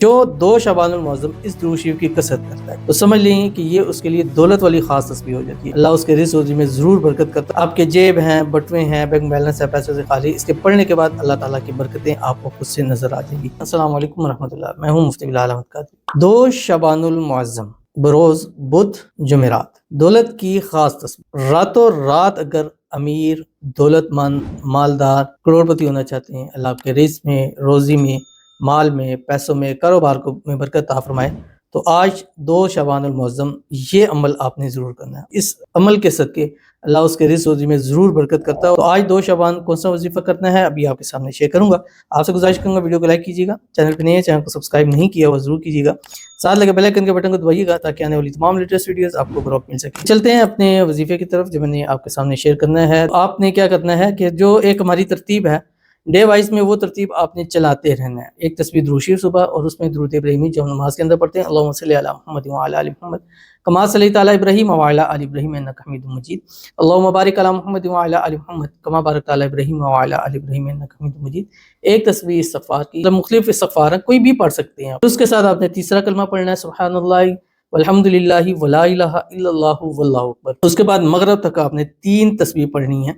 جو 2 شعبان المعظم اس درود شریف کی کثرت کرتا ہے تو سمجھ لیں کہ یہ اس کے لیے دولت والی خاص تسبیح ہو جاتی ہے۔ اللہ اس کے رزق روزی میں ضرور برکت کرتا ہے۔ آپ کے جیب ہیں، بٹوے ہیں، بینک بیلنس ہے، پیسوں سے خالی، اس کے پڑھنے کے بعد اللہ تعالیٰ کی برکتیں آپ کو خود سے نظر آ جائیں گی۔ السلام علیکم ورحمۃ اللہ، میں ہوں مفتی بلال احمد قادری۔ 2 شعبان المعظم بروز بدھ جمعرات، دولت کی خاص تسبیح۔ راتوں رات اگر امیر، دولت مند، مالدار، کروڑ پتی ہونا چاہتے ہیں، اللہ آپ کے رزق میں، روزی میں، مال میں، پیسوں میں، کاروبار کو میں برکت عطا فرمائے، تو آج 2 شعبان المعظم یہ عمل آپ نے ضرور کرنا ہے۔ اس عمل کے صدقے اللہ اس کے رزق روزی میں ضرور برکت کرتا ہے۔ تو آج 2 شعبان کون سا وظیفہ کرنا ہے ابھی آپ کے سامنے شیئر کروں گا۔ آپ سے گزارش کروں گا ویڈیو کو لائک کیجیے گا، چینل پہ نئے ہیں چینل کو سبسکرائب نہیں کیا وہ ضرور کیجیے گا، ساتھ لگے بیل آئیکن کے بٹن کو دبائیے گا تاکہ آنے والی تمام لیٹسٹ ویڈیوز آپ کو فوراً مل سکے۔ چلتے ہیں اپنے وظیفے کی طرف جو میں نے آپ کے سامنے شیئر کرنا ہے۔ آپ نے کیا کرنا ہے کہ جو ایک ہماری ترتیب ہے ڈے وائز میں، وہ ترتیب آپ نے چلاتے رہنا ہے۔ ایک تسبیح درود شریف صبح اور اس میں درود ابراہیمی جو ہم نماز کے اندر پڑھتے ہیں، اللہم صلی علی محمد وعلی آل محمد کما صلیت علی ابراہیم وعلی آل ابراہیم انک حمید مجید، اللہم بارک علی محمد وعلی آل محمد کما بارکت علی ابراہیم وعلی آل ابراہیم انک حمید مجید۔ ایک تسبیح استغفار کی، مختلف استغفار ہیں، کوئی بھی پڑھ سکتے ہیں۔ اس کے ساتھ آپ نے تیسرا کلمہ پڑھنا ہے، سبحان اللہ والحمد للہ ولا الہ الا اللہ واللہ اکبر۔ اس کے بعد مغرب تک آپ نے 3 تسبیح پڑھنی ہے،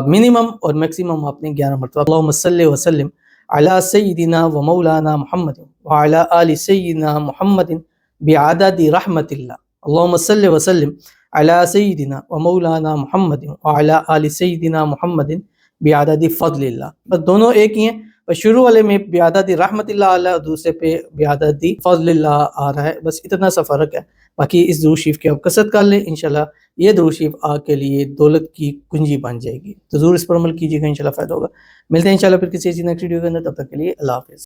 منیمم اور میکسیمم آپ نے 11 مرتبہ۔ اللہم صلی وسلم علی سیدنا و مولانا محمد وعلی آل سیدنا محمد بعدد رحمت اللہ، اللہم صلی وسلم علی سیدنا و مولانا محمد وعلی آل سیدنا محمد بعدد فضل اللہ۔ بس دونوں ایک ہی ہیں، بس شروع والے میں بعدد رحمت اللہ علیہ اور دوسرے پہ بعدد فضل اللہ آ رہا ہے، بس اتنا سا فرق ہے۔ باقی اس درود شریف کی آپ کثرت کر لیں، انشاءاللہ یہ درود شریف آپ کے لیے دولت کی کنجی بن جائے گی۔ تو ضرور اس پر عمل کیجیے گا، انشاءاللہ فائدہ ہوگا۔ ملتے ہیں انشاءاللہ پھر کسی ایسی نیکسٹ ویڈیو کے اندر، تب تک کے لیے اللہ حافظ۔